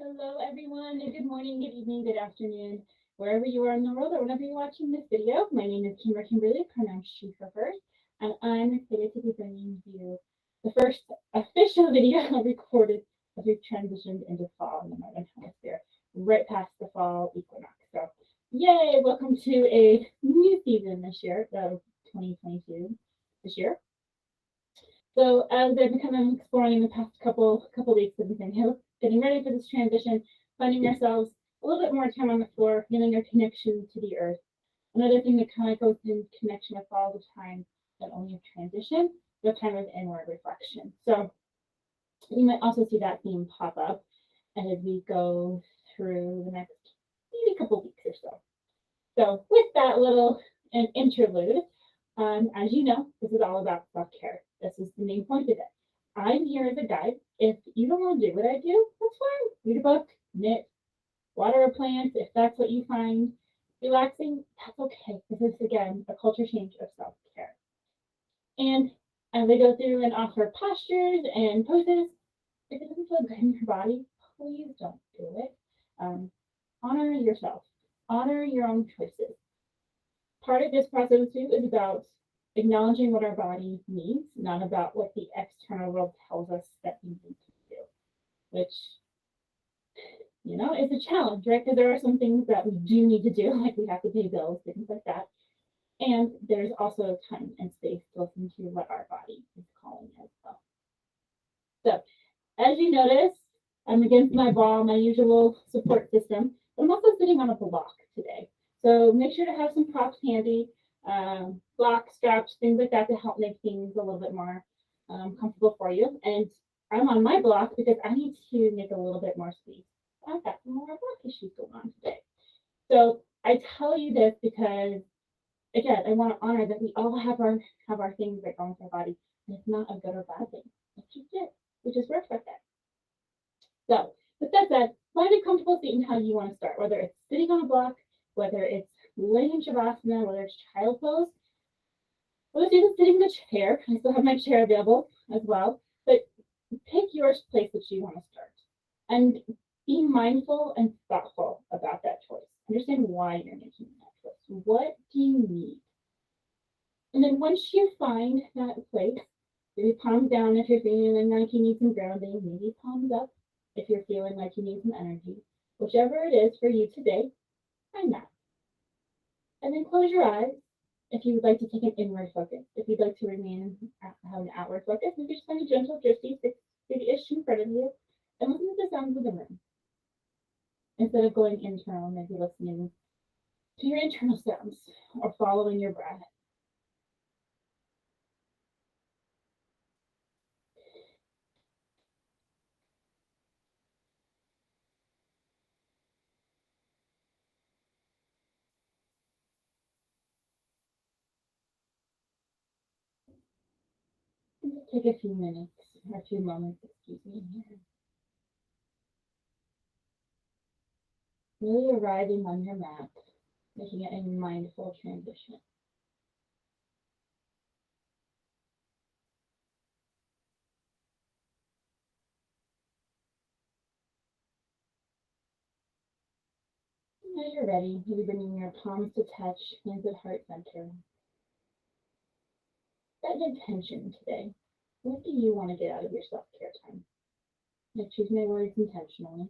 Hello, everyone, and good morning, good evening, good afternoon, wherever you are in the world or whenever you're watching this video. My name is Kimberly, pronouns she, her, hers, and I'm excited to be bringing you the first official video I recorded as we've transitioned into fall in the Northern Hemisphere, right past the fall equinox. So, yay! Welcome to a new season this year, of 2022 this year. So as I've been kind of exploring in the past couple weeks, I've been saying, hey, getting ready for this transition, finding ourselves a little bit more time on the floor, feeling our connection to the earth. Another thing that kind of goes in connection with all the time, not only of transition, but time of inward reflection. So you might also see that theme pop up as we go through the next maybe couple weeks or so. So with that little interlude, as you know, this is all about self-care. This is the main point of it. I'm here as a guide. If you don't want to do what I do, that's fine. Read a book, knit, water a plant. If that's what you find relaxing, that's okay. This is, again, a culture change of self-care. And as I go through and offer postures and poses, if it doesn't feel good in your body, please don't do it. Honor yourself. Honor your own choices. Part of this process too is about acknowledging what our body needs, not about what the external world tells us that we need to do, which, is a challenge, right? Because there are some things that we do need to do, like we have to pay bills, things like that. And there's also time and space to listen to what our body is calling as well. So, as you notice, I'm against my ball, my usual support system, but I'm also sitting on a block today. So make sure to have some props handy, blocks, straps, things like that to help make things a little bit more comfortable for you. And I'm on my block because I need to make a little bit more space. I've got some more block issues going on today. So I tell you this because, again, I want to honor that we all have our things that go into our body, and it's not a good or bad thing. It's just it. We just respect that. So, with that said, find a comfortable seat and how you want to start, whether it's sitting on a block, whether it's laying in Shavasana, whether it's child pose, or it's even sitting in a chair. I still have my chair available as well, but pick your place that you want to start. And be mindful and thoughtful about that choice. Understand why you're making that choice. What do you need? And then once you find that place, maybe palms down if you're feeling like you need some grounding, maybe palms up if you're feeling like you need some energy. Whichever it is for you today, find that. And then close your eyes if you would like to take an inward focus. If you'd like to have an outward focus, maybe just find a gentle drifty 6 feet-ish in front of you and listen to the sounds of the room. Instead of going internal, maybe listening to your internal sounds or following your breath. Take a few minutes or a few moments, excuse me, here. Really arriving on your mat, making it a mindful transition. As you're ready, maybe bringing your palms to touch, hands at heart center. Set an intention today. What do you want to get out of your self-care time? I choose my words intentionally.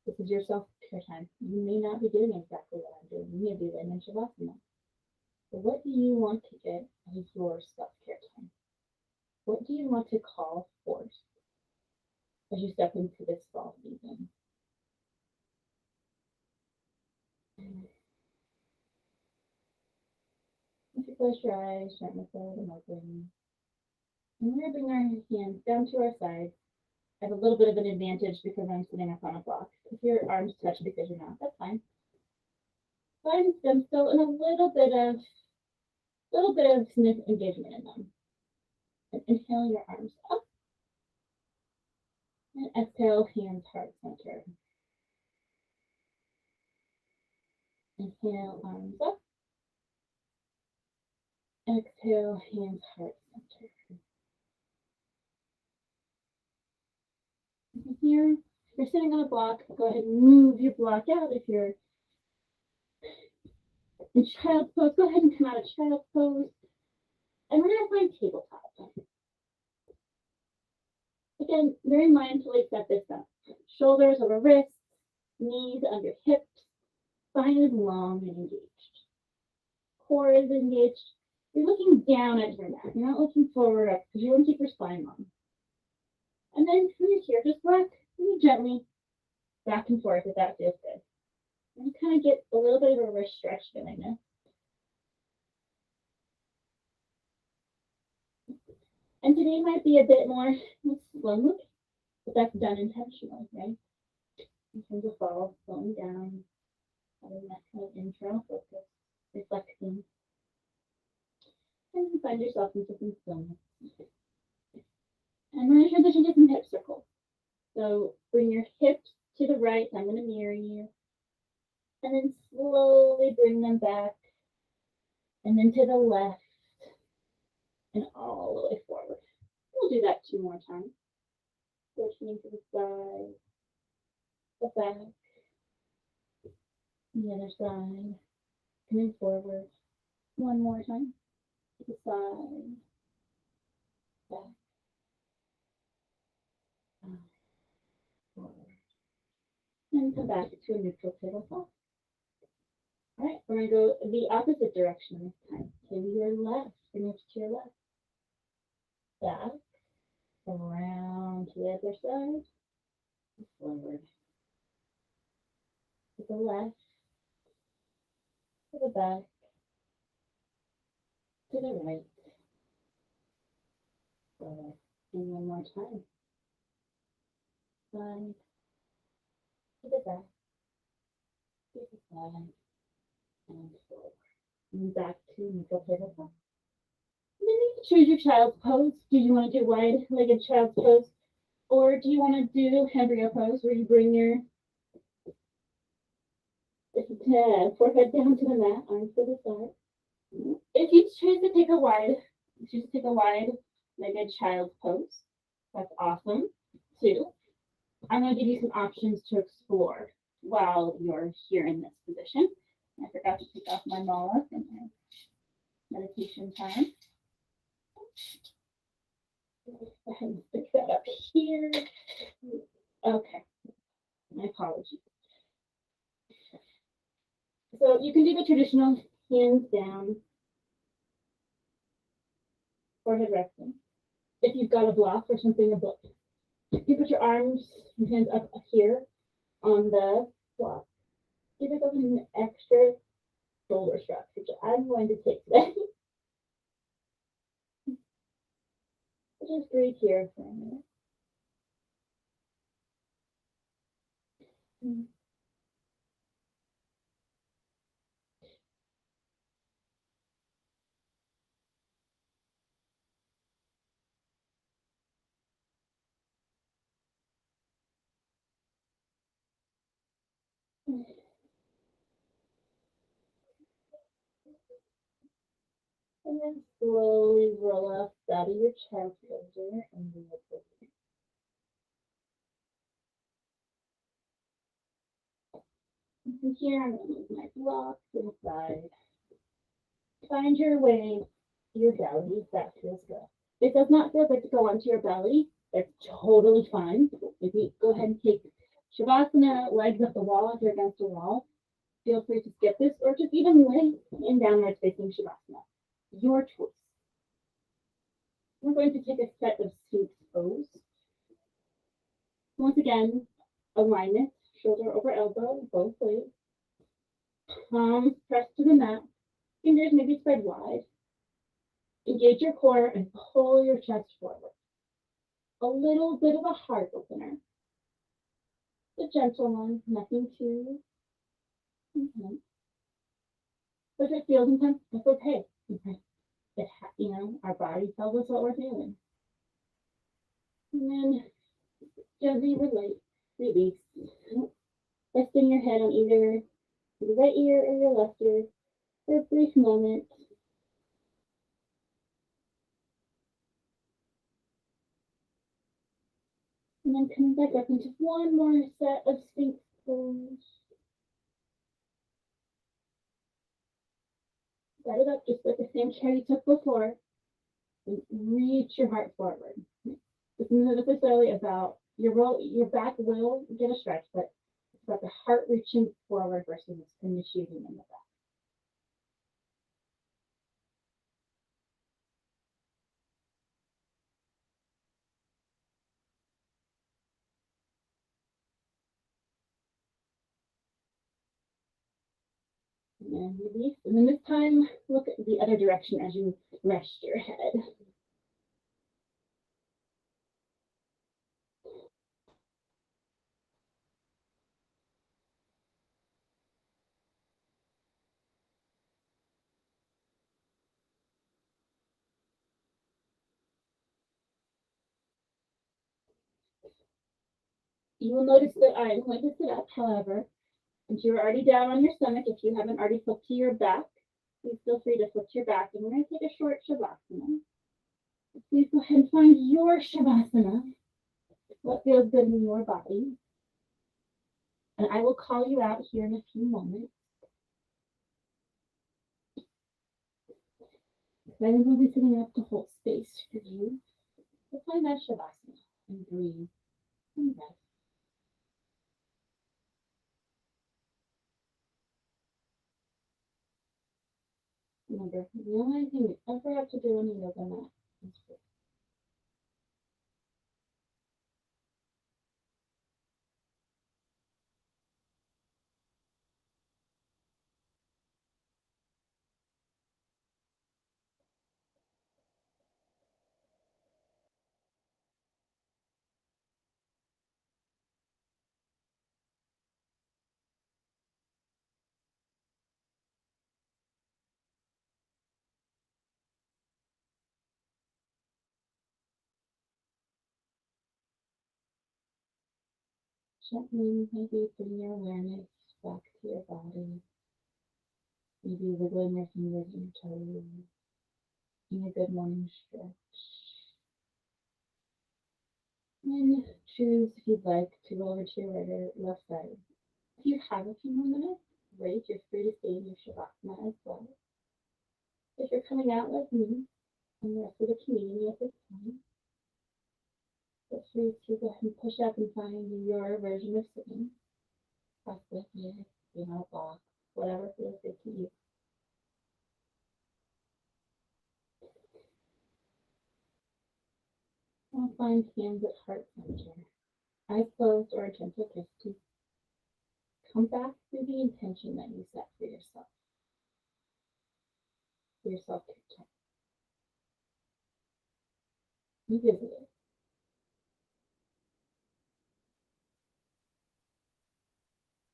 This is your self-care time. You may not be doing exactly what I'm doing. You may be laying in Shavasana. But what do you want to get out of your self-care time? What do you want to call forth as you step into this fall season? If you close your eyes, gently fold them open. And we're going to bring our hands down to our sides. I have a little bit of an advantage because I'm sitting up on a block. If your arms touch because you're not, that's fine. Find them still in a little bit of engagement in them. And inhale your arms up. And exhale, hands heart center. Inhale, arms up. Exhale, hands heart center. From here, If you're sitting on a block, go ahead and move your block out. If you're in child's pose, go ahead and come out of child's pose. And we're going to find tabletop. Again, very mindfully set this up. Shoulders over wrists, knees under hips, spine is long and engaged. Core is engaged. You're looking down at your mat. You're not looking forward up because you want to keep your spine long. And then when you're here, just rock really gently back and forth if that feels good. And kind of get a little bit of a wrist stretch feeling this. And today might be a bit more slow moving, but that's done intentionally, right? In terms of fall, slowing down, having that kind of internal focus, reflecting, and find yourself into some stillness. And we're going to transition to some hip circles. So bring your hips to the right. I'm going to mirror you. And then slowly bring them back. And then to the left. And all the way forward. We'll do that 2 more times. Switching to the side, the back, the other side, coming forward. 1 more time. To the side, back, forward. And come back to a neutral tabletop. All right, we're going to go the opposite direction this time. To your left. Bring it to your left. Back, around to the other side, forward. To the left, to the back, to the right, forward. And 1 more time. Side, to the back, to the side, and forward. And back to neutral tabletop. And then you can choose your child's pose. Do you want to do wide-legged child's pose? Or do you want to do embryo pose where you bring your forehead down to the mat, arms to the side? If you choose to take a wide-legged child's pose, that's awesome too. I'm going to give you some options to explore while you're here in this position. I forgot to take off my mala from my meditation time. Go ahead and stick that up here. Okay, my apologies. So you can do the traditional hands down, forehead resting. If you've got a block or something above, you put your arms and hands up here on the block. Give yourself an extra shoulder shrug, which I'm going to take today. Just breathe here for a minute. And then slowly roll up out of your chest over and the other. From here, I'm going to move my block to the side. Find your way to your belly if that feels good. If it does not feel good to go onto your belly, that's totally fine. If you go ahead and take Shavasana, legs up the wall if you're against a wall, feel free to skip this or just even lay in downward facing Shavasana. Your choice. We're going to take a set of sphinx pose. Once again, alignment, shoulder over elbow, both ways. Palms pressed to the mat. Fingers maybe spread wide. Engage your core and pull your chest forward. A little bit of a heart opener. A gentle one, nothing too intense. But if it feels intense, that's okay. Our body tells us what we're feeling. And then gently release. Resting your head on either your right ear or your left ear for a brief moment. And then coming back up into one more set of sphinx pose. Set it up just like the same chair you took before. And reach your heart forward. This isn't necessarily about your back will get a stretch, but it's about the heart reaching forward versus initiating in the back. And then release. And then this time, look at the other direction as you rest your head. You will notice that I'm going to sit up, however, since you're already down on your stomach. If you haven't already flipped to your back, please feel free to flip to your back. And we're going to take a short shavasana. Please go ahead and find your shavasana. What feels good in your body. And I will call you out here in a few moments. Then we'll be sitting up to hold space for you. So find that shavasana and breathe and rest. Remember, the only thing you ever have to do on a yoga mat is breathe. Gently, maybe bring your awareness back to your body. Maybe wiggling your fingers and toes. In a good morning stretch. And choose if you'd like to go over to your right or left side. If you have a few more minutes, great. You're free to stay in your shavasana as well. If you're coming out like me and the rest of the community at this time, feel free to go ahead and push up and find your version of sitting. Cross the legs, a box, whatever feels good to you. I'll find hands at heart center. Eyes closed or a gentle kiss to come back to the intention that you set for yourself. For your self-care time. Revisit it.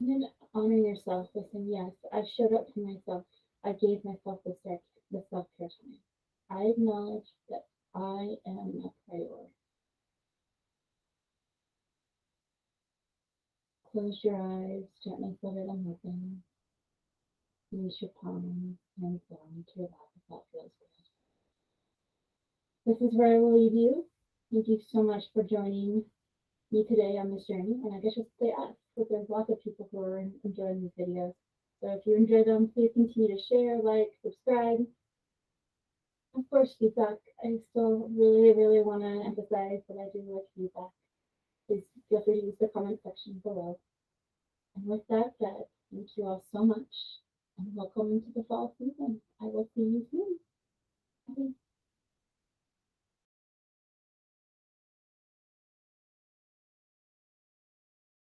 And then honor yourself by saying, yes, I showed up for myself. I gave myself the self-care time. I acknowledge that I am a priority. Close your eyes, gently flutter them open. Use your palms, hands down to your lap if that feels good. This is where I will leave you. Thank you so much for joining me today on this journey. And I guess just say us, because there's lots of people who are enjoying these videos. So if you enjoy them, please continue to share, like, subscribe. Of course, feedback. I still really, really want to emphasize that I do like feedback. Please feel free to use the comment section below. And with that said, thank you all so much and welcome to the fall season. I will see you soon.